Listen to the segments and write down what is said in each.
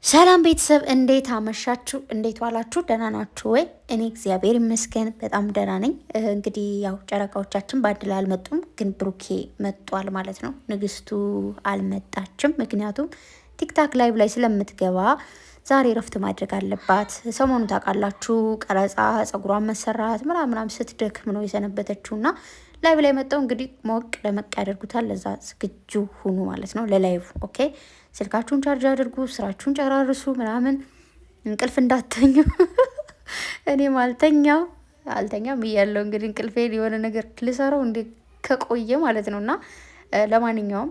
ሰላም ቤተሰብ እንዴት አመሻችሁ? እንዴት ዋላችሁ? ደህና ናችሁ ወይ? እኔ እግዚአብሔር ይመስገን በጣም ደህና ነኝ። እንግዲህ ያው ጨረቃዎቻችን በአንድ ላይ አልመጡም፣ ግን ብሩኬ መጧል ማለት ነው። ንግስቱ አልመጣችም፣ ምክንያቱም ቲክታክ ላይቭ ላይ ስለምትገባ ዛሬ ረፍት ማድረግ አለባት። ሰሞኑ ታውቃላችሁ ቀረጻ፣ ጸጉሯን መሰራት ምናምን ስትደክም ነው የሰነበተችው እና ላይቭ ላይ መጣው እንግዲህ ሞቅ ደመቅ ያደርጉታል። ለዛ ዝግጁ ሁኑ ማለት ነው ለላይቭ። ኦኬ ስልካችሁን ቻርጅ አድርጉ፣ ስራችሁን ጨራርሱ ምናምን፣ እንቅልፍ እንዳተኙ። እኔም አልተኛም እያለሁ እንግዲህ እንቅልፌ የሆነ ነገር ልሰራው እንደ ከቆየ ማለት ነው። እና ለማንኛውም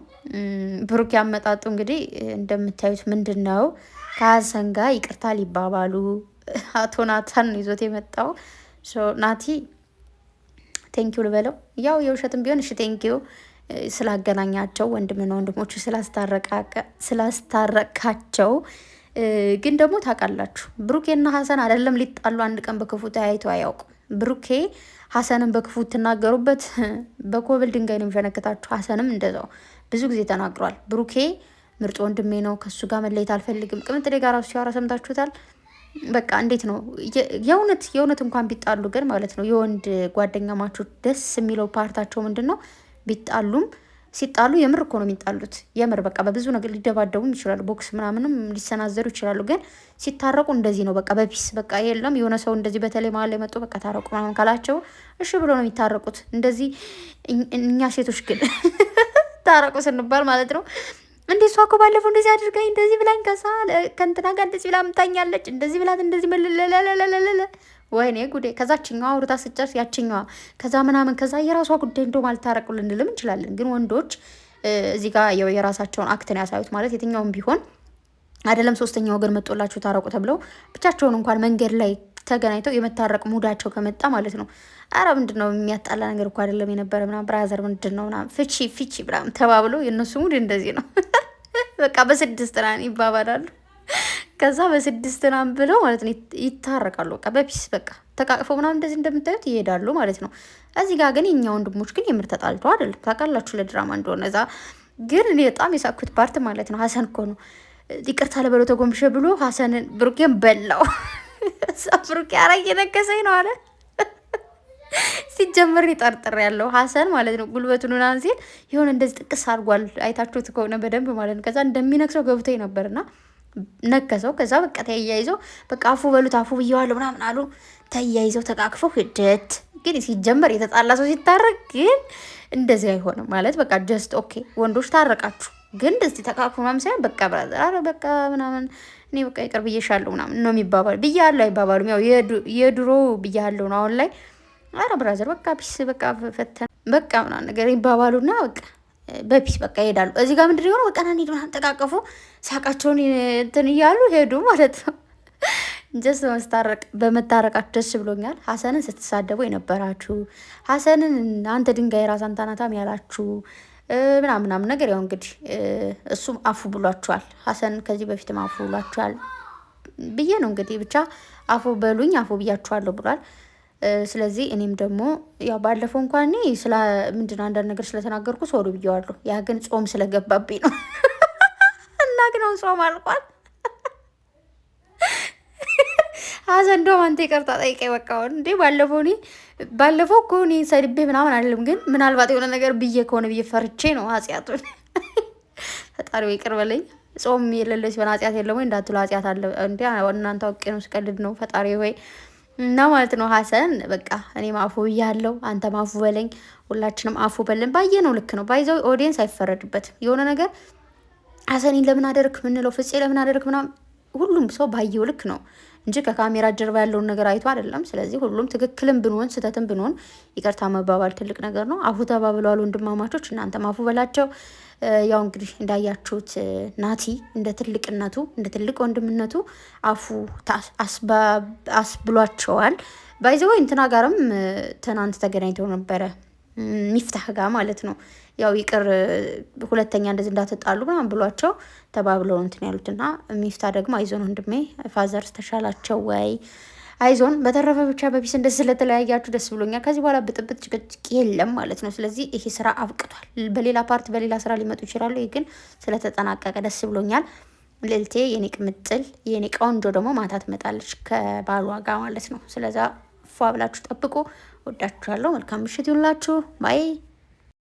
ብሩክ ያመጣጡ እንግዲህ እንደምታዩት ምንድን ነው ከሀሰን ጋር ይቅርታ ሊባባሉ አቶ ናታን ይዞት የመጣው ናቲ ቴንኪው ልበለው። ያው የውሸትም ቢሆን እሺ ቴንኪው ስላገናኛቸው ወንድምና ወንድሞቹ ስላስታረቃቸው። ግን ደግሞ ታውቃላችሁ ብሩኬና ሀሰን አይደለም ሊጣሉ አንድ ቀን በክፉ ተያይቶ አያውቁም። ብሩኬ ሀሰንን በክፉ ትናገሩበት በኮብል ድንጋይ ነው የሚፈነክታችሁ። ሀሰንም እንደዛው ብዙ ጊዜ ተናግሯል። ብሩኬ ምርጥ ወንድሜ ነው፣ ከሱ ጋር መለየት አልፈልግም። ቅምጥሌ ጋር ራሱ ሲያወራ ሰምታችሁታል። በቃ እንዴት ነው የእውነት እንኳን ቢጣሉ ግን ማለት ነው የወንድ ጓደኛ ማቾች ደስ የሚለው ፓርታቸው ምንድን ነው? ቢጣሉም ሲጣሉ የምር እኮ ነው የሚጣሉት። የምር በቃ በብዙ ነገር ሊደባደቡም ይችላሉ፣ ቦክስ ምናምንም ሊሰናዘሩ ይችላሉ። ግን ሲታረቁ እንደዚህ ነው በቃ በፒስ በቃ የለም የሆነ ሰው እንደዚህ በተለይ መሀል ላይ መጡ በቃ ታረቁ ምናምን ካላቸው እሺ ብሎ ነው የሚታረቁት። እንደዚህ እኛ ሴቶች ግን ታረቁ ስንባል ማለት ነው እንዴ እሷ እኮ ባለፈው እንደዚህ አድርጋኝ እንደዚህ ብላኝ ከእንትና ጋር እንደዚህ ብላ ምታኛለች እንደዚህ ብላት እንደዚህ መለለለለለለ ወይኔ ጉዴ። ከዛችኛዋ አውርታ ስጨርስ ያችኛዋ ከዛ ምናምን ከዛ የራሷ ጉዳይ እንደውም አልታረቁ ልንልም እንችላለን። ግን ወንዶች እዚህ ጋር የራሳቸውን አክትን ያሳዩት ማለት የትኛውም ቢሆን አይደለም ሶስተኛ ወገን መጦላችሁ ታረቁ ተብለው ብቻቸውን እንኳን መንገድ ላይ ተገናኝተው የመታረቅ ሙዳቸው ከመጣ ማለት ነው አረ ምንድን ነው የሚያጣላ ነገር እኮ አይደለም የነበረ ምናምን ብራዘር ምንድን ነው ምናምን ፍቺ ብላም ተባብሎ የእነሱ ሙድ እንደዚህ ነው። በቃ በስድስት ናን ይባባላሉ። ከዛ በስድስት ናን ብለው ማለት ነው ይታረቃሉ። በቃ በፒስ በቃ ተቃቅፈው ምናምን እንደዚህ እንደምታዩት ይሄዳሉ ማለት ነው። እዚህ ጋር ግን የኛ ወንድሞች ግን የምር ተጣልተው አይደለም ታውቃላችሁ፣ ለድራማ እንደሆነ። እዛ ግን እኔ በጣም የሳኩት ፓርት ማለት ነው ሀሰን እኮ ነው ይቅርታ ለበለው ተጎንብሸ ብሎ ሀሰንን ብሩኬን በላው። ብሩኬ አራ እየነገሰኝ ነው አለ። ሲጀምር ይጠርጥር ያለው ሀሰን ማለት ነው ጉልበቱን ምናምን ሲል የሆነ እንደዚህ ጥቅስ አድርጓል። አይታችሁት ከሆነ በደንብ ማለት ነው። ከዛ እንደሚነክሰው ገብቶኝ ነበርና ነከሰው። ከዛ በቃ ተያይዘው በቃ አፉ በሉት አፉ ብየዋለሁ ምናምን አሉ። ተያይዘው ተቃቅፈው ሂደት። ግን ሲጀመር የተጣላ ሰው ሲታረቅ ግን እንደዚህ አይሆንም ማለት በቃ ጀስት ኦኬ ወንዶች ታረቃችሁ ግን እንደዚህ ተቃቅፎ ምናምን ሳይሆን በቃ ብራዘር አረ በቃ ምናምን እኔ በቃ ይቅር ብዬሻለሁ ምናምን ነው የሚባባሉ። ብያለሁ አይባባሉም። ያው የድሮ ብያለሁ ነው። አሁን ላይ አረ ብራዘር በቃ ፒስ በቃ ፈተን በቃ ምናምን ነገር ይባባሉና በቃ በፒስ በቃ ይሄዳሉ። እዚህ ጋር ምንድን ነው በቃ ናንዲ ምናምን ተቃቀፉ ሳቃቸውን እንትን እያሉ ሄዱ ማለት ነው። ጀስ በመታረቃችሁ ደስ ብሎኛል። ሀሰንን ስትሳደቡ የነበራችሁ ሀሰንን አንተ ድንጋይ ራስ አንተ አናታም ያላችሁ ምናምን ነገር ያው እንግዲህ እሱም አፉ ብሏችኋል። ሀሰን ከዚህ በፊትም አፉ ብሏችኋል ብዬ ነው እንግዲህ ብቻ አፉ በሉኝ አፉ ብያችኋለሁ ብሏል። ስለዚህ እኔም ደግሞ ያው ባለፈው እንኳን እኔ ምንድነው አንዳንድ ነገር ስለተናገርኩ ሶሪ ብዬዋለሁ። ያ ግን ጾም ስለገባብኝ ነው እና ግን አሁን ጾም አልቋል። ሀሰን እንደውም አንተ ይቅርታ ጠይቀኝ በቃ አሁን እንዴ ባለፈው እኮ እኔ ሰድቤ ምናምን አይደለም፣ ግን ምናልባት የሆነ ነገር ብዬ ከሆነ ብዬ ፈርቼ ነው ኃጢአቱን። ፈጣሪ ይቅር በለኝ። ጾም የሌለ ሲሆን ኃጢአት የለም ወይ እንዳትሉ ኃጢአት አለ እንዴ እናንተ አውቄ ነው ስቀልድ ነው ፈጣሪ ሆይ እና ማለት ነው። ሀሰን በቃ እኔም አፉ ብያለሁ፣ አንተም አፉ በለኝ፣ ሁላችንም አፉ በለን። ባየ ነው ልክ ነው። ባይዘው ኦዲየንስ አይፈረድበትም። የሆነ ነገር ሀሰኔን ለምን አደረክ ምንለው ፍፄ ለምን አደረክ ምናምን ሁሉም ሰው ባየው ልክ ነው እንጂ ከካሜራ ጀርባ ያለውን ነገር አይቶ አይደለም። ስለዚህ ሁሉም ትክክልም ብንሆን ስህተትም ብንሆን ይቅርታ መባባል ትልቅ ነገር ነው። አፉ ተባብለዋል ወንድማማቾች፣ እናንተም አፉ በላቸው። ያው እንግዲህ እንዳያችሁት ናቲ እንደ ትልቅነቱ እንደ ትልቅ ወንድምነቱ አፉ አስብሏቸዋል። ባይዘው እንትና ጋርም ትናንት ተገናኝተው ነበረ ሚፍታህ ጋር ማለት ነው። ያው ይቅር ሁለተኛ እንደዚህ እንዳትጣሉ ምናምን ብሏቸው ተባብለው እንትን ያሉትና ሚፍታ ደግሞ አይዞን ወንድሜ ፋዘርስ ተሻላቸው ወይ አይዞን። በተረፈ ብቻ በፒስ እንደዚህ ስለተለያያችሁ ደስ ብሎኛል። ከዚህ በኋላ ብጥብጥ ጭቅጭቅ የለም ማለት ነው። ስለዚህ ይሄ ስራ አብቅቷል። በሌላ ፓርት በሌላ ስራ ሊመጡ ይችላሉ። ይህ ግን ስለተጠናቀቀ ደስ ብሎኛል። ልልቴ የኔ ቅምጥል የኔ ቆንጆ ደግሞ ማታ ትመጣለች ከባሏ ጋር ማለት ነው። ስለዛ ፏ ብላችሁ ጠብቁ። ወዳችኋለሁ። መልካም ምሽት ይሁንላችሁ። ባይ